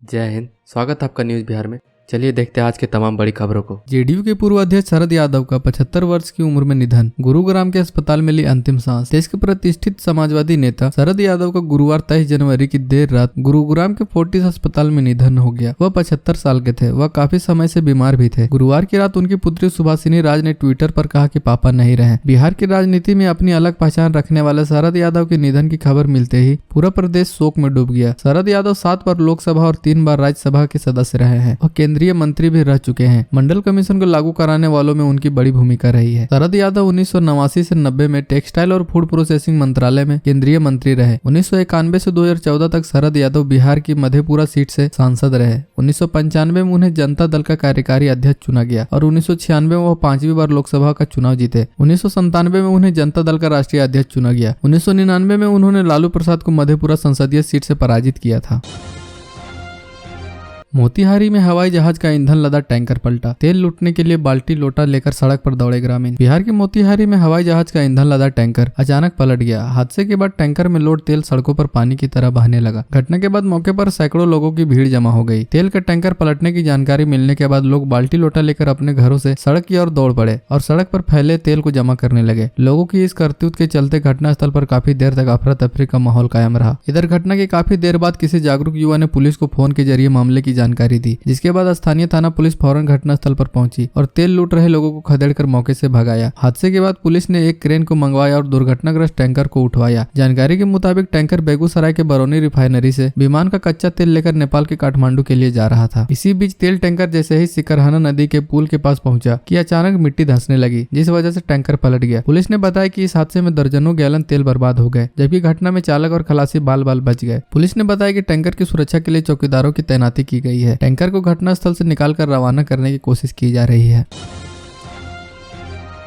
जय हिंद। स्वागत है आपका न्यूज बिहार में। चलिए देखते हैं आज के तमाम बड़ी खबरों को। जेडीयू के पूर्व अध्यक्ष शरद यादव का 75 वर्ष की उम्र में निधन। गुरुग्राम के अस्पताल में ली अंतिम सांस। देश के प्रतिष्ठित समाजवादी नेता शरद यादव का गुरुवार 23 जनवरी की देर रात गुरुग्राम के फोर्टिस अस्पताल में निधन हो गया। वह 75 साल के थे। वह काफी समय से बीमार भी थे। गुरुवार की रात उनकी पुत्री सुभाषिनी राज ने ट्विटर पर कहा कि पापा नहीं रहे। बिहार की राजनीति में अपनी अलग पहचान रखने वाले शरद यादव के निधन की खबर मिलते ही पूरा प्रदेश शोक में डूब गया। शरद यादव 7 बार लोकसभा और 3 बार राज्यसभा के सदस्य रहे हैं और केंद्रीय मंत्री भी रह चुके हैं। मंडल कमीशन को लागू कराने वालों में उनकी बड़ी भूमिका रही है। शरद यादव 1989 से 90 में टेक्सटाइल और फूड प्रोसेसिंग मंत्रालय में केंद्रीय मंत्री रहे। 1991 से 2014 तक शरद यादव बिहार की मधेपुरा सीट से सांसद रहे। 1995 में उन्हें जनता दल का कार्यकारी अध्यक्ष चुना गया और 1996 में वह 5वीं बार लोकसभा का चुनाव जीते। 1997 में उन्हें जनता दल का राष्ट्रीय अध्यक्ष चुना गया। 1999 में उन्होंने लालू प्रसाद को मधेपुरा संसदीय सीट से पराजित किया था। मोतिहारी में हवाई जहाज का ईंधन लदा टैंकर पलटा। तेल लूटने के लिए बाल्टी लोटा लेकर सड़क पर दौड़े ग्रामीण। बिहार के मोतिहारी में हवाई जहाज का ईंधन लदा टैंकर अचानक पलट गया। हादसे के बाद टैंकर में लोड तेल सड़कों पर पानी की तरह बहने लगा। घटना के बाद मौके पर सैकड़ों लोगों की भीड़ जमा हो गई। तेल का टैंकर पलटने की जानकारी मिलने के बाद लोग बाल्टी लोटा लेकर अपने घरों से सड़क की ओर दौड़ पड़े और सड़क पर फैले तेल को जमा करने लगे। लोगों की इस करतूत के चलते घटनास्थल पर काफी देर तक अफरा तफरी का माहौल कायम रहा। इधर घटना के काफी देर बाद किसी जागरूक युवा ने पुलिस को फोन के जरिए मामले की जानकारी दी, जिसके बाद स्थानीय थाना पुलिस फौरन घटनास्थल पर पहुंची और तेल लूट रहे लोगों को खदेड़कर मौके से भगाया। हादसे के बाद पुलिस ने एक क्रेन को मंगवाया और दुर्घटनाग्रस्त टैंकर को उठवाया। जानकारी के मुताबिक टैंकर बेगूसराय के बरौनी रिफाइनरी से विमान का कच्चा तेल लेकर नेपाल के काठमांडू के लिए जा रहा था। इसी बीच तेल टैंकर जैसे ही सिकरहाना नदी के पुल के पास पहुंचा कि अचानक मिट्टी धंसने लगी, जिस वजह से टैंकर पलट गया। पुलिस ने बताया कि इस हादसे में दर्जनों गैलन तेल बर्बाद हो गए, जबकि घटना में चालक और खलासी बाल बाल बच गए। पुलिस ने बताया कि टैंकर की सुरक्षा के लिए चौकीदारों की तैनाती की गई है। टैंकर को घटनास्थल से निकालकर रवाना करने की कोशिश की जा रही है।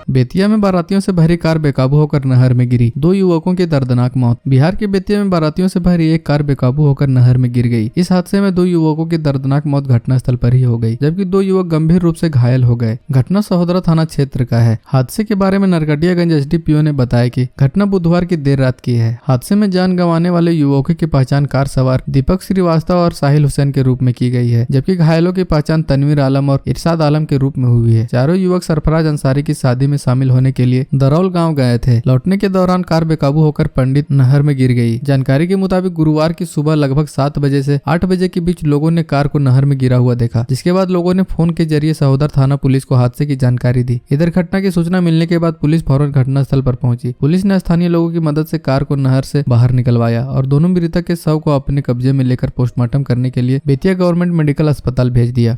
बेतिया में बारातियों से भरी कार बेकाबू होकर नहर में गिरी। 2 युवकों की दर्दनाक मौत। बिहार के बेतिया में बारातियों से भरी एक कार बेकाबू होकर नहर में गिर गई। इस हादसे में 2 युवकों की दर्दनाक मौत घटनास्थल पर ही हो गई, जबकि 2 युवक गंभीर रूप से घायल हो गए। घटना सहोदरा थाना क्षेत्र का है। हादसे के बारे में नरकटियागंज एसडीपीओ ने बताया कि घटना बुधवार की देर रात की है। हादसे में जान गंवाने वाले युवकों की पहचान कार सवार दीपक श्रीवास्तव और साहिल हुसैन के रूप में की गई है, जबकि घायलों की पहचान तनवीर आलम और इरशाद आलम के रूप में हुई है। चारों युवक सरफराज अंसारी की शादी में शामिल होने के लिए दरौल गांव गए थे। लौटने के दौरान कार बेकाबू होकर पंडित नहर में गिर गई। जानकारी के मुताबिक गुरुवार की सुबह लगभग 7 बजे से 8 बजे के बीच लोगों ने कार को नहर में गिरा हुआ देखा, जिसके बाद लोगों ने फोन के जरिए सहोदर थाना पुलिस को हादसे की जानकारी दी। इधर घटना की सूचना मिलने के बाद पुलिस फौरन घटनास्थल पर पहुंची। पुलिस ने स्थानीय लोगों की मदद से कार को नहर से बाहर निकलवाया और दोनों मृतक के शव को अपने कब्जे में लेकर पोस्टमार्टम करने के लिए बेतिया गवर्नमेंट मेडिकल अस्पताल भेज दिया।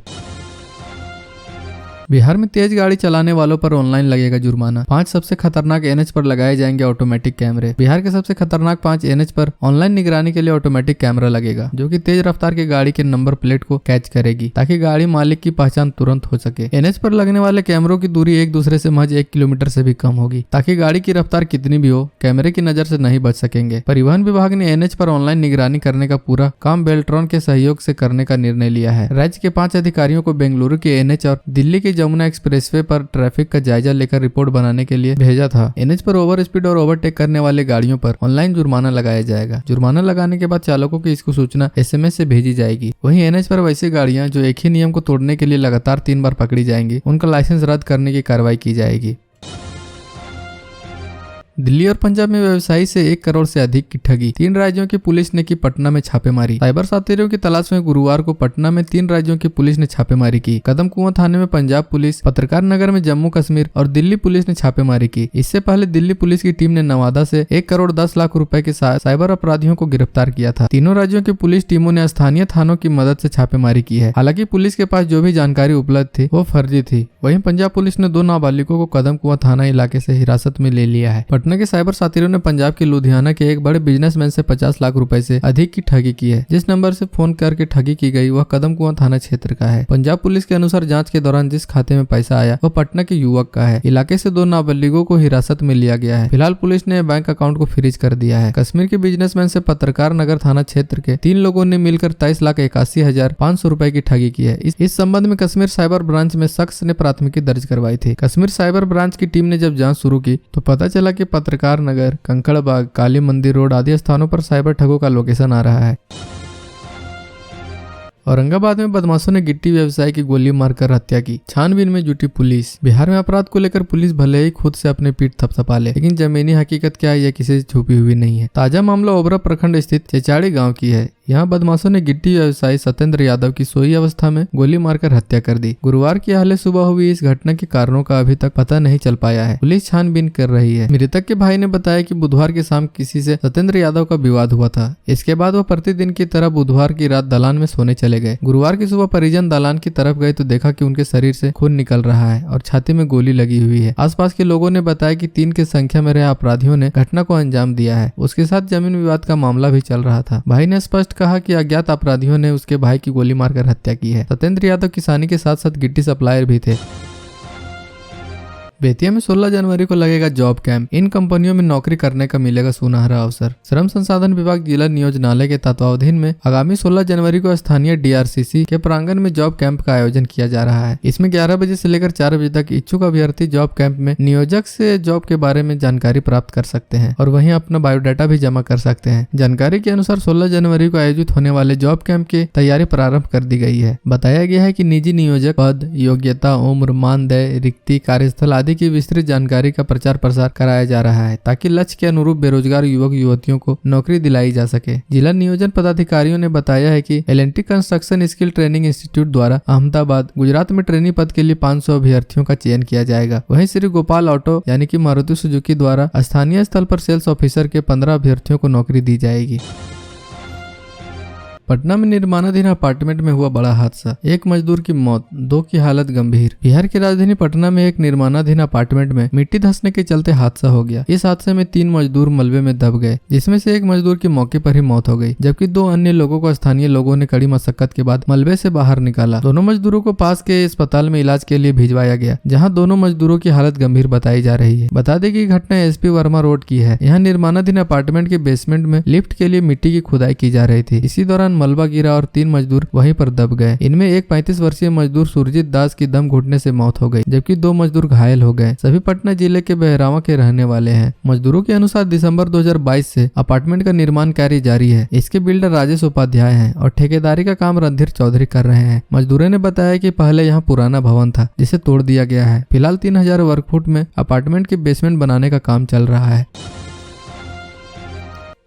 बिहार में तेज गाड़ी चलाने वालों पर ऑनलाइन लगेगा जुर्माना। 5 सबसे खतरनाक एनएच पर लगाए जाएंगे ऑटोमेटिक कैमरे। बिहार के सबसे खतरनाक 5 एनएच पर ऑनलाइन निगरानी के लिए ऑटोमेटिक कैमरा लगेगा, जो कि तेज रफ्तार की गाड़ी के नंबर प्लेट को कैच करेगी ताकि गाड़ी मालिक की पहचान तुरंत हो सके। एनएच पर लगने वाले कैमरों की दूरी एक दूसरे से महज 1 किलोमीटर से भी कम होगी, ताकि गाड़ी की रफ्तार कितनी भी हो कैमरे की नजर से नहीं बच सकेंगे। परिवहन विभाग ने एनएच पर ऑनलाइन निगरानी करने का पूरा काम बेल्ट्रॉन के सहयोग से करने का निर्णय लिया है। राज्य के 5 अधिकारियों को बेंगलुरु के एनएच और दिल्ली की जमुना एक्सप्रेस पर ट्रैफिक का जायजा लेकर रिपोर्ट बनाने के लिए भेजा था। एनएच पर ओवर स्पीड और ओवरटेक करने वाले गाड़ियों पर ऑनलाइन जुर्माना लगाया जाएगा। जुर्माना लगाने के बाद चालकों की इसको सूचना एसएमएस से भेजी जाएगी। वहीं एनएच पर वैसी गाड़ियां जो एक ही नियम को तोड़ने के लिए लगातार 3 बार पकड़ी जाएंगी, उनका लाइसेंस रद्द करने की कार्रवाई की जाएगी। दिल्ली और पंजाब में व्यवसायी से 1 करोड़ से अधिक की ठगी। 3 राज्यों की पुलिस ने की पटना में छापेमारी। साइबर साथियों की तलाश में गुरुवार को पटना में 3 राज्यों की पुलिस ने छापेमारी की। कदम कुआं थाने में पंजाब पुलिस, पत्रकार नगर में जम्मू कश्मीर और दिल्ली पुलिस ने छापेमारी की। इससे पहले दिल्ली पुलिस की टीम ने नवादा से 1 करोड़ 10 लाख रुपए के साइबर अपराधियों को गिरफ्तार किया था। तीनों राज्यों की पुलिस टीमों ने स्थानीय थानों की मदद से छापेमारी की है। हालांकि पुलिस के पास जो भी जानकारी उपलब्ध थी वो फर्जी थी। वहीं पंजाब पुलिस ने 2 नाबालिगों को कदम कुआं थाना इलाके से हिरासत में ले लिया है। पटना के साइबर साथियों ने पंजाब के लुधियाना के एक बड़े बिजनेसमैन से 50 लाख रुपए से अधिक की ठगी की है। जिस नंबर से फोन करके ठगी की गई वह कदम कुआं थाना क्षेत्र का है। पंजाब पुलिस के अनुसार जांच के दौरान जिस खाते में पैसा आया वह पटना के युवक का है। इलाके से 2 नाबालिगों को हिरासत में लिया गया है। फिलहाल पुलिस ने बैंक अकाउंट को फ्रीज कर दिया है। कश्मीर के बिजनेसमैन से पत्रकार नगर थाना क्षेत्र के 3 लोगों ने मिलकर 23,81,500 रुपए की ठगी की है। इस संबंध में कश्मीर साइबर ब्रांच में शख्स ने प्राथमिकी दर्ज करवाई थी। कश्मीर साइबर ब्रांच की टीम ने जब जांच शुरू की तो पता चला कि पत्रकार नगर, कंकड़बाग, काली मंदिर रोड आदि स्थानों पर साइबर ठगों का लोकेशन आ रहा है। औरंगाबाद में बदमाशों ने गिट्टी व्यवसायी की गोली मारकर हत्या की, छानबीन में जुटी पुलिस। बिहार में अपराध को लेकर पुलिस भले ही खुद से अपने पीठ थपथपा ले, लेकिन जमीनी हकीकत क्या है यह किसी से छुपी हुई नहीं है। ताजा मामला ओबरा प्रखंड स्थित चेचाड़ी गाँव की है। यहाँ बदमाशों ने गिट्टी व्यवसायी सत्येंद्र यादव की सोई अवस्था में गोली मारकर हत्या कर दी। गुरुवार की हाले सुबह हुई इस घटना के कारणों का अभी तक पता नहीं चल पाया है। पुलिस छानबीन कर रही है। मृतक के भाई ने बताया कि बुधवार की शाम किसी से सत्येंद्र यादव का विवाद हुआ था। इसके बाद वह प्रतिदिन की तरह बुधवार की रात दलान में सोने चले गए। गुरुवार की सुबह परिजन दलान की तरफ गए तो देखा कि उनके शरीर से खून निकल रहा है और छाती में गोली लगी हुई है। आसपास के लोगों ने बताया कि 3 की संख्या में रहे अपराधियों ने घटना को अंजाम दिया है। उसके साथ जमीन विवाद का मामला भी चल रहा था। भाई ने स्पष्ट कहा कि अज्ञात अपराधियों ने उसके भाई की गोली मारकर हत्या की है। सत्येंद्र यादव किसानी के साथ साथ गिट्टी सप्लायर भी थे। बेतिया में 16 जनवरी को लगेगा जॉब कैंप। इन कंपनियों में नौकरी करने का मिलेगा सुनहरा अवसर। श्रम संसाधन विभाग जिला नियोजनालय के तत्वावधान में आगामी 16 जनवरी को स्थानीय DRCC के प्रांगण में जॉब कैंप का आयोजन किया जा रहा है। इसमें 11 बजे से लेकर 4 बजे तक इच्छुक अभ्यर्थी जॉब कैंप में नियोजक से जॉब के बारे में जानकारी प्राप्त कर सकते हैं और वहीं अपना बायोडाटा भी जमा कर सकते हैं। जानकारी के अनुसार 16 जनवरी को आयोजित होने वाले जॉब कैंप की तैयारी प्रारंभ कर दी गई है। बताया गया है कि निजी नियोजक पद, योग्यता, उम्र, मानदेय, रिक्ति, कार्यस्थल आदि की विस्तृत जानकारी का प्रचार प्रसार कराया जा रहा है ताकि लक्ष्य के अनुरूप बेरोजगार युवक युवतियों को नौकरी दिलाई जा सके। जिला नियोजन पदाधिकारियों ने बताया है कि L&T construction skill training institute द्वारा अहमदाबाद, गुजरात में ट्रेनिंग पद के लिए 500 अभ्यर्थियों का चयन किया जाएगा। वहीं श्री गोपाल ऑटो यानी कि मारुति सुजुकी द्वारा स्थानीय स्थल पर सेल्स ऑफिसर के 15 अभ्यर्थियों को नौकरी दी जाएगी। पटना में निर्माणाधीन अपार्टमेंट में हुआ बड़ा हादसा, 1 मजदूर की मौत, 2 की हालत गंभीर। बिहार की राजधानी पटना में एक निर्माणाधीन अपार्टमेंट में मिट्टी धंसने के चलते हादसा हो गया। इस हादसे में 3 मजदूर मलबे में दब गए, जिसमें से 1 मजदूर की मौके पर ही मौत हो गई, जबकि 2 अन्य लोगों को स्थानीय लोगों ने कड़ी मशक्कत के बाद मलबे से बाहर निकाला। दोनों मजदूरों को पास के अस्पताल में इलाज के लिए भिजवाया गया, जहाँ दोनों मजदूरों की हालत गंभीर बताई जा रही है। बता दें कि घटना SP वर्मा रोड की है। यहाँ निर्माणाधीन अपार्टमेंट के बेसमेंट में लिफ्ट के लिए मिट्टी की खुदाई की जा रही थी। इसी दौरान मलबा गिरा और 3 मजदूर वहीं पर दब गए। इनमें एक 35 वर्षीय मजदूर सुरजीत दास की दम घुटने से मौत हो गई, जबकि 2 मजदूर घायल हो गए। सभी पटना जिले के बहरावा के रहने वाले हैं। मजदूरों के अनुसार दिसंबर 2022 से अपार्टमेंट का निर्माण कार्य जारी है। इसके बिल्डर राजेश उपाध्याय हैं और ठेकेदारी का काम रणधीर चौधरी कर रहे हैं। मजदूरों ने बताया कि पहले यहाँ पुराना भवन था जिसे तोड़ दिया गया है। फिलहाल 3000 वर्ग फुट में अपार्टमेंट के बेसमेंट बनाने का काम चल रहा है।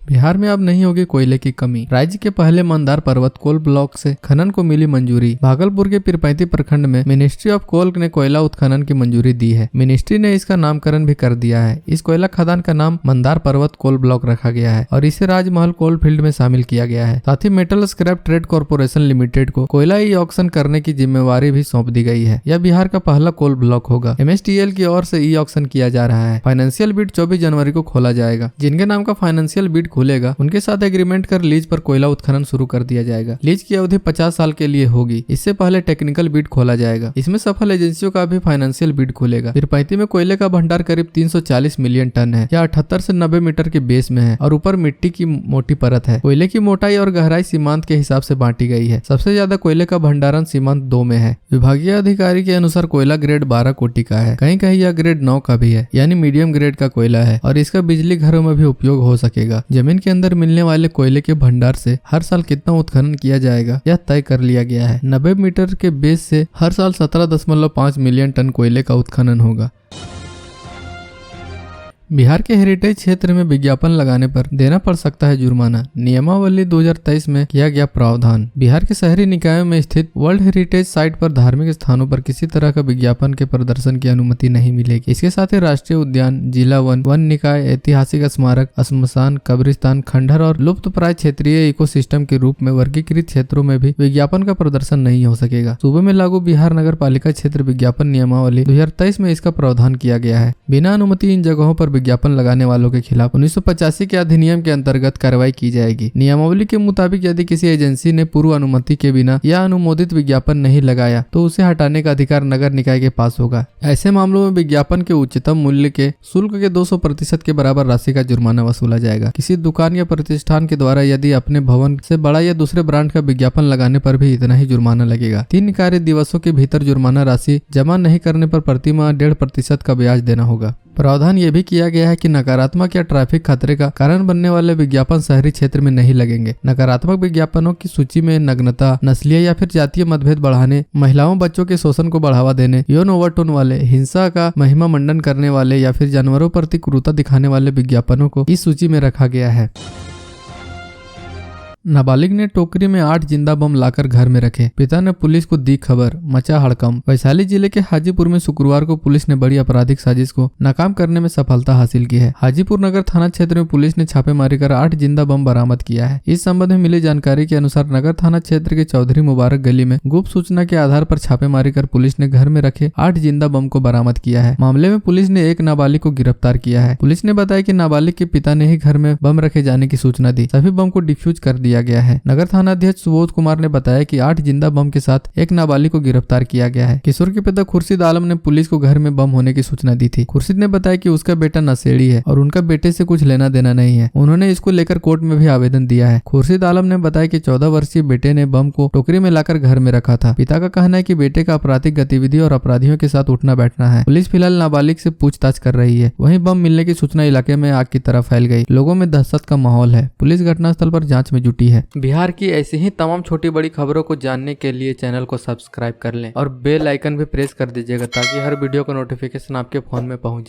बिहार में अब नहीं होगी कोयले की कमी। राज्य के पहले मंदार पर्वत कोल ब्लॉक से खनन को मिली मंजूरी। भागलपुर के पीरपैंती प्रखंड में मिनिस्ट्री ऑफ कोल ने कोयला उत्खनन की मंजूरी दी है। मिनिस्ट्री ने इसका नामकरण भी कर दिया है। इस कोयला खदान का नाम मंदार पर्वत कोल ब्लॉक रखा गया है और इसे राजमहल कोल फील्ड में शामिल किया गया है। साथ ही metal scrap trade corporation limited को कोयला ई-ऑक्शन करने की जिम्मेवारी भी सौंप दी गई है। यह बिहार का पहला कोल ब्लॉक होगा। MSTL की ओर से ई-ऑक्शन किया जा रहा है। फाइनेंशियल बिड 24 जनवरी को खोला जाएगा। जिनके नाम का फाइनेंशियल बिड खुलेगा उनके साथ एग्रीमेंट कर लीज पर कोयला उत्खनन शुरू कर दिया जाएगा। लीज की अवधि 50 साल के लिए होगी। इससे पहले टेक्निकल बिड खोला जाएगा। इसमें सफल एजेंसियों का भी फाइनेंशियल बिड खुलेगा। पीरपैंती में कोयले का भंडार करीब 340 मिलियन टन है। यह 78 से 90 मीटर के बेस में है और ऊपर मिट्टी की मोटी परत है। कोयले की मोटाई और गहराई सीमांत के हिसाब से बांटी गई है। सबसे ज्यादा कोयले का भंडारण सीमांत 2 में है। विभागीय अधिकारी के अनुसार कोयला ग्रेड 12 कोटि का है। कहीं कहीं यह ग्रेड 9 का भी है, यानी मीडियम ग्रेड का कोयला है और इसका बिजली घरों में भी उपयोग हो सकेगा। जमीन के अंदर मिलने वाले कोयले के भंडार से हर साल कितना उत्खनन किया जाएगा यह तय कर लिया गया है। 90 मीटर के बेस से हर साल 17.5 मिलियन टन कोयले का उत्खनन होगा। बिहार के हेरिटेज क्षेत्र में विज्ञापन लगाने पर देना पड़ सकता है जुर्माना। नियमावली 2023 में किया गया प्रावधान। बिहार के शहरी निकायों में स्थित वर्ल्ड हेरिटेज साइट पर धार्मिक स्थानों पर किसी तरह का विज्ञापन के प्रदर्शन की अनुमति नहीं मिलेगी। इसके साथ ही राष्ट्रीय उद्यान, जिला वन निकाय, ऐतिहासिक स्मारक, श्मशान, कब्रिस्तान, खंडहर और लुप्तप्राय क्षेत्रीय इकोसिस्टम के रूप में वर्गीकृत क्षेत्रों में भी विज्ञापन का प्रदर्शन नहीं हो सकेगा। सूबे में लागू बिहार नगर पालिका क्षेत्र विज्ञापन नियमावली 2023 में इसका प्रावधान किया गया है। बिना अनुमति इन जगहों पर विज्ञापन लगाने वालों के खिलाफ 1985 के अधिनियम के अंतर्गत कार्रवाई की जाएगी। नियमावली के मुताबिक यदि किसी एजेंसी ने पूर्व अनुमति के बिना या अनुमोदित विज्ञापन नहीं लगाया तो उसे हटाने का अधिकार नगर निकाय के पास होगा। ऐसे मामलों में विज्ञापन के उच्चतम मूल्य के शुल्क के 200% के बराबर राशि का जुर्माना वसूला जाएगा। किसी दुकान या प्रतिष्ठान के द्वारा यदि अपने भवन से बड़ा या दूसरे ब्रांड का विज्ञापन लगाने पर भी इतना ही जुर्माना लगेगा। 3 कार्य दिवसों के भीतर जुर्माना राशि जमा नहीं करने पर प्रति माह 1.5% का ब्याज देना होगा। प्रावधान ये भी किया गया है कि नकारात्मक या ट्रैफिक खतरे का कारण बनने वाले विज्ञापन शहरी क्षेत्र में नहीं लगेंगे। नकारात्मक विज्ञापनों की सूची में नग्नता, नस्लीय या फिर जातीय मतभेद बढ़ाने, महिलाओं बच्चों के शोषण को बढ़ावा देने, यौन ओवरटोन वाले, हिंसा का महिमा मंडन करने वाले या फिर जानवरों प्रति क्रूरता दिखाने वाले विज्ञापनों को इस सूची में रखा गया है। नाबालिग ने टोकरी में 8 जिंदा बम लाकर घर में रखे, पिता ने पुलिस को दी खबर, मचा हड़कंप। वैशाली जिले के हाजीपुर में शुक्रवार को पुलिस ने बड़ी आपराधिक साजिश को नाकाम करने में सफलता हासिल की है। हाजीपुर नगर थाना क्षेत्र में पुलिस ने छापेमारी कर 8 जिंदा बम बरामद किया है। इस संबंध में मिली जानकारी के अनुसार नगर थाना क्षेत्र के चौधरी मुबारक गली में गुप्त सूचना के आधार पर छापेमारी कर पुलिस ने घर में रखे 8 जिंदा बम को बरामद किया है। मामले में पुलिस ने एक नाबालिग को गिरफ्तार किया है। पुलिस ने बताया कि नाबालिग के पिता ने ही घर में बम रखे जाने की सूचना दी। सभी बम को डिफ्यूज कर दिया गया है। नगर थाना अध्यक्ष सुबोध कुमार ने बताया कि 8 जिंदा बम के साथ एक नाबालिग को गिरफ्तार किया गया है। किशोर के पिता खुर्शीद आलम ने पुलिस को घर में बम होने की सूचना दी थी। खुर्शीद ने बताया कि उसका बेटा नशेड़ी है और उनका बेटे से कुछ लेना देना नहीं है। उन्होंने इसको लेकर कोर्ट में भी आवेदन दिया है। खुर्शीद आलम ने बताया कि 14 वर्षीय बेटे ने बम को टोकरी में लाकर घर में रखा था। पिता का कहना है कि बेटे का आपराधिक गतिविधि और अपराधियों के साथ उठना बैठना है। पुलिस फिलहाल नाबालिग से पूछताछ कर रही है। वहीं बम मिलने की सूचना इलाके में आग की तरह फैल गई। लोगों में दहशत का माहौल है। पुलिस घटनास्थल पर जांच में जुटी है। बिहार की ऐसी ही तमाम छोटी बड़ी खबरों को जानने के लिए चैनल को सब्सक्राइब कर लें और बेल आइकन भी प्रेस कर दीजिएगा ताकि हर वीडियो का नोटिफिकेशन आपके फोन में पहुंच जाए।